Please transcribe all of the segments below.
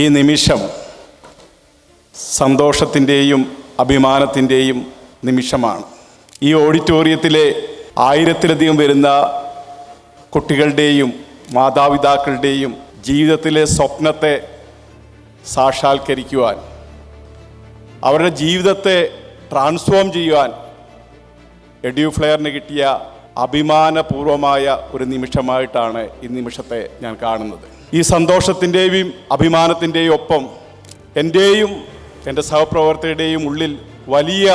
ഈ നിമിഷം സന്തോഷത്തിൻ്റെയും അഭിമാനത്തിൻ്റെയും നിമിഷമാണ്. ഈ ഓഡിറ്റോറിയത്തിലെ 1000-ലധികം വരുന്ന കുട്ടികളുടെയും മാതാപിതാക്കളുടെയും ജീവിതത്തിലെ സ്വപ്നത്തെ സാക്ഷാത്കരിക്കുവാൻ, അവരുടെ ജീവിതത്തെ ട്രാൻസ്ഫോം ചെയ്യുവാൻ എഡ്യൂഫ്ലെയറിന് കിട്ടിയ അഭിമാനപൂർവമായ ഒരു നിമിഷമായിട്ടാണ് ഈ നിമിഷത്തെ ഞാൻ കാണുന്നത്. ഈ സന്തോഷത്തിൻ്റെയും അഭിമാനത്തിൻ്റെയും ഒപ്പം എൻ്റെയും എൻ്റെ സഹപ്രവർത്തകരുടെയും ഉള്ളിൽ വലിയ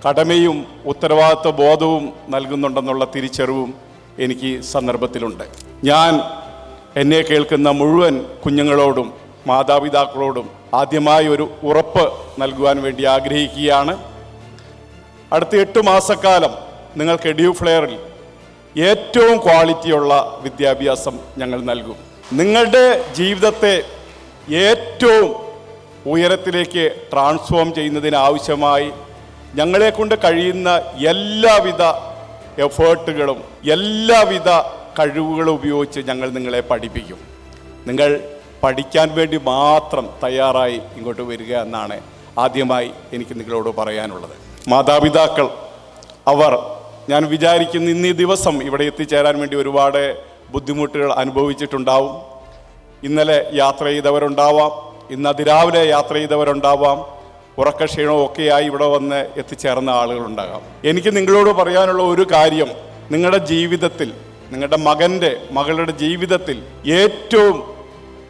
കടമയും ഉത്തരവാദിത്വ ബോധവും നൽകുന്നുണ്ടെന്നുള്ള തിരിച്ചറിവും എനിക്ക് സന്ദർഭത്തിലുണ്ട്. ഞാൻ എന്നെ കേൾക്കുന്ന മുഴുവൻ കുഞ്ഞുങ്ങളോടും മാതാപിതാക്കളോടും ആദ്യമായി ഒരു ഉറപ്പ് നൽകുവാൻ വേണ്ടി ആഗ്രഹിക്കുകയാണ്. അടുത്ത 8 മാസക്കാലം നിങ്ങൾക്ക് എഡ്യൂഫ്ലെയറിൽ ഏറ്റവും ക്വാളിറ്റിയുള്ള വിദ്യാഭ്യാസം ഞങ്ങൾ നൽകും. നിങ്ങളുടെ ജീവിതത്തെ ഏറ്റവും ഉയരത്തിലേക്ക് ട്രാൻസ്ഫോം ചെയ്യുന്നതിനാവശ്യമായി ഞങ്ങളെക്കൊണ്ട് കഴിയുന്ന എല്ലാവിധ എഫേർട്ടുകളും എല്ലാവിധ കഴിവുകളും ഉപയോഗിച്ച് ഞങ്ങൾ നിങ്ങളെ പഠിപ്പിക്കും. നിങ്ങൾ പഠിക്കാൻ വേണ്ടി മാത്രം തയ്യാറായി ഇങ്ങോട്ട് വരിക എന്നാണ് ആദ്യമായി എനിക്ക് നിങ്ങളോട് പറയാനുള്ളത്. മാതാപിതാക്കൾ ഞാൻ വിചാരിക്കുന്നു ഇന്നീ ദിവസം ഇവിടെ എത്തിച്ചേരാൻ വേണ്ടി ഒരുപാട് ബുദ്ധിമുട്ടുകൾ അനുഭവിച്ചിട്ടുണ്ടാവും. ഇന്നലെ യാത്ര ചെയ്തവരുണ്ടാവാം, ഇന്ന് അതിരാവിലെ യാത്ര ചെയ്തവരുണ്ടാവാം, ഉറക്കക്ഷീണവും ഒക്കെയായി ഇവിടെ വന്ന് എത്തിച്ചേർന്ന ആളുകളുണ്ടാകാം. എനിക്ക് നിങ്ങളോട് പറയാനുള്ള ഒരു കാര്യം, നിങ്ങളുടെ ജീവിതത്തിൽ, നിങ്ങളുടെ മകളുടെ ജീവിതത്തിൽ ഏറ്റവും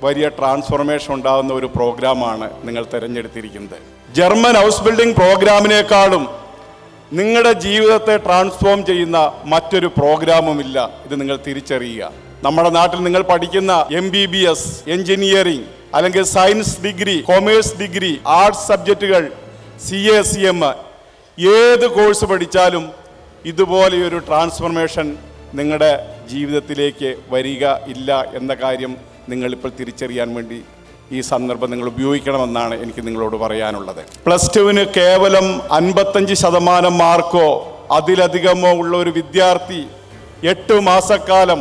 വലിയ ട്രാൻസ്ഫോർമേഷൻ ഉണ്ടാകുന്ന ഒരു പ്രോഗ്രാമാണ് നിങ്ങൾ തിരഞ്ഞെടുത്തിരിക്കുന്നത്. ജർമ്മൻ ഹൗസ് ബിൽഡിംഗ് പ്രോഗ്രാമിനേക്കാളും നിങ്ങളുടെ ജീവിതത്തെ ട്രാൻസ്ഫോം ചെയ്യുന്ന മറ്റൊരു പ്രോഗ്രാമുമില്ല. ഇത് നിങ്ങൾ തിരിച്ചറിയുക. നമ്മുടെ നാട്ടിൽ നിങ്ങൾ പഠിക്കുന്ന MBBS, എഞ്ചിനീയറിംഗ്, അല്ലെങ്കിൽ science degree, commerce degree, arts സബ്ജക്റ്റുകൾ, CA, CM, ഏത് കോഴ്സ് പഠിച്ചാലും ഇതുപോലെയൊരു ട്രാൻസ്ഫോർമേഷൻ നിങ്ങളുടെ ജീവിതത്തിലേക്ക് വരിക ഇല്ല എന്ന കാര്യം നിങ്ങളിപ്പോൾ തിരിച്ചറിയാൻ വേണ്ടി ഈ സന്ദർഭം നിങ്ങൾ ഉപയോഗിക്കണമെന്നാണ് എനിക്ക് നിങ്ങളോട് പറയാനുള്ളത്. +2-ന് കേവലം 55% മാർക്കോ അതിലധികമോ ഉള്ള ഒരു വിദ്യാർത്ഥി 8 മാസക്കാലം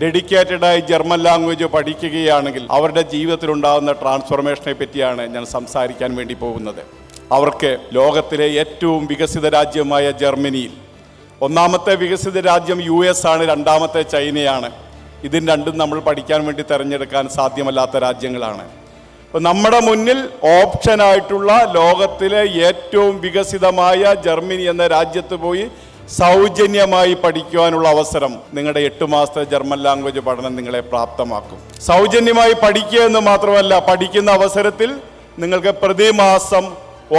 ഡെഡിക്കേറ്റഡായി ജർമ്മൻ ലാംഗ്വേജ് പഠിക്കുകയാണെങ്കിൽ അവരുടെ ജീവിതത്തിലുണ്ടാകുന്ന ട്രാൻസ്ഫോർമേഷനെ പറ്റിയാണ് ഞാൻ സംസാരിക്കാൻ വേണ്ടി പോകുന്നത്. അവർക്ക് ലോകത്തിലെ ഏറ്റവും വികസിത രാജ്യമായ ജർമ്മനിയിൽ, ഒന്നാമത്തെ വികസിത രാജ്യം US ആണ്, രണ്ടാമത്തെ ചൈനയാണ്. ഇതിന് രണ്ടും നമ്മൾ പഠിക്കാൻ വേണ്ടി തിരഞ്ഞെടുക്കാൻ സാധ്യമല്ലാത്ത രാജ്യങ്ങളാണ്. അപ്പോൾ നമ്മുടെ മുന്നിൽ ഓപ്ഷനായിട്ടുള്ള ലോകത്തിലെ ഏറ്റവും വികസിതമായ ജർമ്മനി എന്ന രാജ്യത്ത് പോയി സൗജന്യമായി പഠിക്കുവാനുള്ള അവസരം നിങ്ങളുടെ 8 മാസത്തെ ജർമ്മൻ ലാംഗ്വേജ് പഠനം നിങ്ങളെ പ്രാപ്തമാക്കും. സൗജന്യമായി പഠിക്കുക എന്ന് മാത്രമല്ല, പഠിക്കുന്ന അവസരത്തിൽ നിങ്ങൾക്ക് പ്രതിമാസം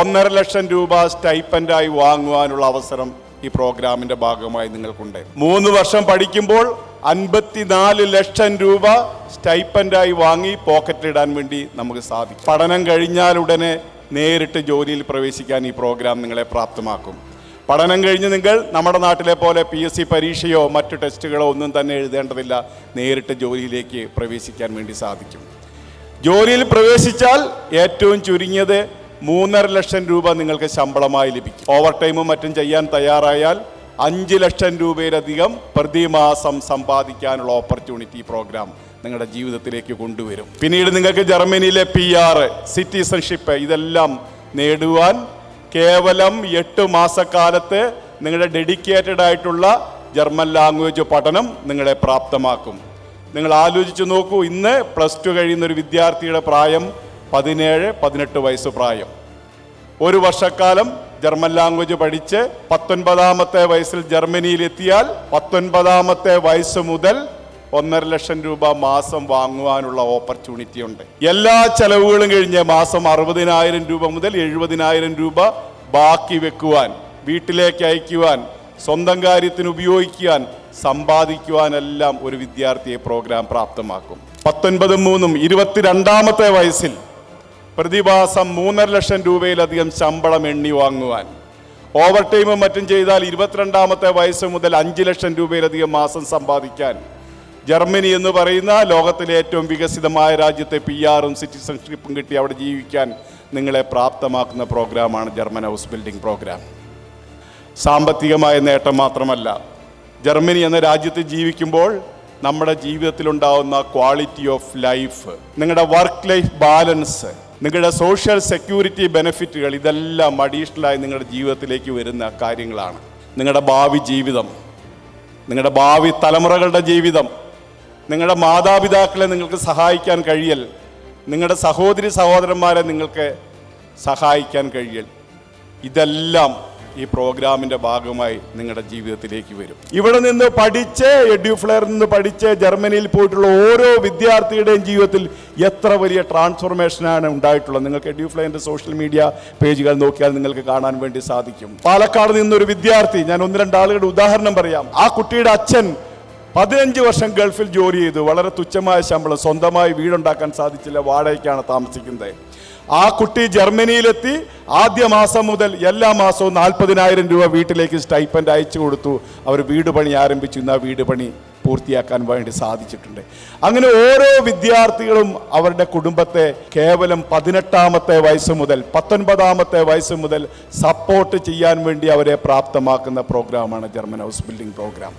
1.5 ലക്ഷം രൂപ സ്റ്റൈപ്പൻഡായി വാങ്ങുവാനുള്ള അവസരം ഈ പ്രോഗ്രാമിൻ്റെ ഭാഗമായി നിങ്ങൾക്കുണ്ട്. 3 വർഷം പഠിക്കുമ്പോൾ 54 ലക്ഷം രൂപ സ്റ്റൈപ്പൻഡായി വാങ്ങി പോക്കറ്റിലിടാൻ വേണ്ടി നമുക്ക് സാധിക്കും. പഠനം കഴിഞ്ഞാൽ ഉടനെ നേരിട്ട് ജോലിയിൽ പ്രവേശിക്കാൻ ഈ പ്രോഗ്രാം നിങ്ങളെ പ്രാപ്തമാക്കും. പഠനം കഴിഞ്ഞ് നിങ്ങൾ നമ്മുടെ നാട്ടിലെ പോലെ PSC പരീക്ഷയോ മറ്റു ടെസ്റ്റുകളോ ഒന്നും തന്നെ എഴുതേണ്ടതില്ല. നേരിട്ട് ജോലിയിലേക്ക് പ്രവേശിക്കാൻ വേണ്ടി സാധിക്കും. ജോലിയിൽ പ്രവേശിച്ചാൽ ഏറ്റവും ചുരുങ്ങിയത് 3.5 ലക്ഷം രൂപ നിങ്ങൾക്ക് ശമ്പളമായി ലഭിക്കും. ഓവർ ടൈമും മറ്റും ചെയ്യാൻ തയ്യാറായാൽ 5 ലക്ഷം രൂപയിലധികം പ്രതിമാസം സമ്പാദിക്കാനുള്ള ഓപ്പർച്യൂണിറ്റി പ്രോഗ്രാം നിങ്ങളുടെ ജീവിതത്തിലേക്ക് കൊണ്ടുവരും. പിന്നീട് നിങ്ങൾക്ക് ജർമ്മനിയിലെ PR, സിറ്റിസൺഷിപ്പ് ഇതെല്ലാം നേടുവാൻ കേവലം 8 മാസക്കാലത്ത് നിങ്ങളുടെ ഡെഡിക്കേറ്റഡ് ആയിട്ടുള്ള ജർമ്മൻ ലാംഗ്വേജ് പഠനം നിങ്ങളെ പ്രാപ്തമാക്കും. നിങ്ങൾ ആലോചിച്ച് നോക്കൂ, ഇന്ന് +2 കഴിയുന്ന ഒരു വിദ്യാർത്ഥിയുടെ പ്രായം 17-18 വയസ്സ് പ്രായം. 1 വർഷക്കാലം ജർമ്മൻ ലാംഗ്വേജ് പഠിച്ച് 19-ാമത്തെ വയസ്സിൽ ജർമ്മനിയിലെത്തിയാൽ 19-ാമത്തെ വയസ്സ് മുതൽ 1.5 ലക്ഷം രൂപ മാസം വാങ്ങുവാനുള്ള ഓപ്പർച്യൂണിറ്റി ഉണ്ട്. എല്ലാ ചെലവുകളും കഴിഞ്ഞ് മാസം 60,000 രൂപ മുതൽ 70,000 രൂപ ബാക്കി വെക്കുവാൻ, വീട്ടിലേക്ക് അയക്കുവാൻ, സ്വന്തം കാര്യത്തിന് ഉപയോഗിക്കുവാൻ, സമ്പാദിക്കുവാനെല്ലാം ഒരു വിദ്യാർത്ഥിയെ പ്രോഗ്രാം പ്രാപ്തമാക്കും. 19-ഉം 22-ാമത്തെ വയസ്സിൽ പ്രതിമാസം 3.5 ലക്ഷം രൂപയിലധികം ശമ്പളം എണ്ണി വാങ്ങുവാൻ, ഓവർ ടൈമും മറ്റും ചെയ്താൽ 22-ാമത്തെ വയസ്സ് മുതൽ 5 ലക്ഷം രൂപയിലധികം മാസം സമ്പാദിക്കാൻ, ജർമ്മനി എന്ന് പറയുന്ന ലോകത്തിലെ ഏറ്റവും വികസിതമായ രാജ്യത്തെ PR-ഉം സിറ്റിസൺഷിപ്പും കിട്ടി അവിടെ ജീവിക്കാൻ നിങ്ങളെ പ്രാപ്തമാക്കുന്ന പ്രോഗ്രാമാണ് ജർമ്മൻ ഹൗസ് ബിൽഡിംഗ് പ്രോഗ്രാം. സാമ്പത്തികമായ നേട്ടം മാത്രമല്ല, ജർമ്മനി എന്ന രാജ്യത്ത് ജീവിക്കുമ്പോൾ നമ്മുടെ ജീവിതത്തിലുണ്ടാവുന്ന ക്വാളിറ്റി ഓഫ് ലൈഫ്, നിങ്ങളുടെ വർക്ക് ലൈഫ് ബാലൻസ്, നിങ്ങളുടെ സോഷ്യൽ സെക്യൂരിറ്റി ബെനിഫിറ്റുകൾ, ഇതെല്ലാം അഡീഷണലായി നിങ്ങളുടെ ജീവിതത്തിലേക്ക് വരുന്ന കാര്യങ്ങളാണ്. നിങ്ങളുടെ ഭാവി ജീവിതം, നിങ്ങളുടെ ഭാവി തലമുറകളുടെ ജീവിതം, നിങ്ങളുടെ മാതാപിതാക്കളെ നിങ്ങൾക്ക് സഹായിക്കാൻ കഴിയൽ, നിങ്ങളുടെ സഹോദരി സഹോദരന്മാരെ നിങ്ങൾക്ക് സഹായിക്കാൻ കഴിയൽ, ഇതെല്ലാം ഈ പ്രോഗ്രാമിൻ്റെ ഭാഗമായി നിങ്ങളുടെ ജീവിതത്തിലേക്ക് വരും. ഇവിടെ നിന്ന് പഠിച്ച് എഡ്യൂഫ്ലെയറിൽ നിന്ന് പഠിച്ച് ജർമ്മനിയിൽ പോയിട്ടുള്ള ഓരോ വിദ്യാർത്ഥിയുടെയും ജീവിതത്തിൽ എത്ര വലിയ ട്രാൻസ്ഫോർമേഷനാണ് ഉണ്ടായിട്ടുള്ളത്. നിങ്ങൾക്ക് എഡ്യൂഫ്ലെയറിൻ്റെ സോഷ്യൽ മീഡിയ പേജുകൾ നോക്കിയാൽ നിങ്ങൾക്ക് കാണാൻ വേണ്ടി സാധിക്കും. പാലക്കാട് നിന്നൊരു വിദ്യാർത്ഥി, ഞാൻ 1-2 ആളുകളുടെ ഉദാഹരണം പറയാം. ആ കുട്ടിയുടെ അച്ഛൻ 15 വർഷം ഗൾഫിൽ ജോലി ചെയ്തു, വളരെ തുച്ഛമായ ശമ്പളം, സ്വന്തമായി വീടുണ്ടാക്കാൻ സാധിച്ചില്ല, വാടകയ്ക്കാണ് താമസിക്കുന്നത്. ആ കുട്ടി ജർമ്മനിയിലെത്തി. ആദ്യ മാസം മുതൽ എല്ലാ മാസവും 40,000 രൂപ വീട്ടിലേക്ക് സ്റ്റൈപ്പൻഡ് അയച്ചു കൊടുത്തു. അവർ വീട് പണി ആരംഭിച്ചു. ഇന്ന് ആ വീട് പണി പൂർത്തിയാക്കാൻ വേണ്ടി സാധിച്ചിട്ടുണ്ട്. അങ്ങനെ ഓരോ വിദ്യാർത്ഥികളും അവരുടെ കുടുംബത്തെ കേവലം 18-ാമത്തെ വയസ്സ് മുതൽ 19-ാമത്തെ വയസ്സ് മുതൽ സപ്പോർട്ട് ചെയ്യാൻ വേണ്ടി അവരെ പ്രാപ്തമാക്കുന്ന പ്രോഗ്രാമാണ് ജർമ്മൻ ഹൗസ് ബിൽഡിംഗ് പ്രോഗ്രാം.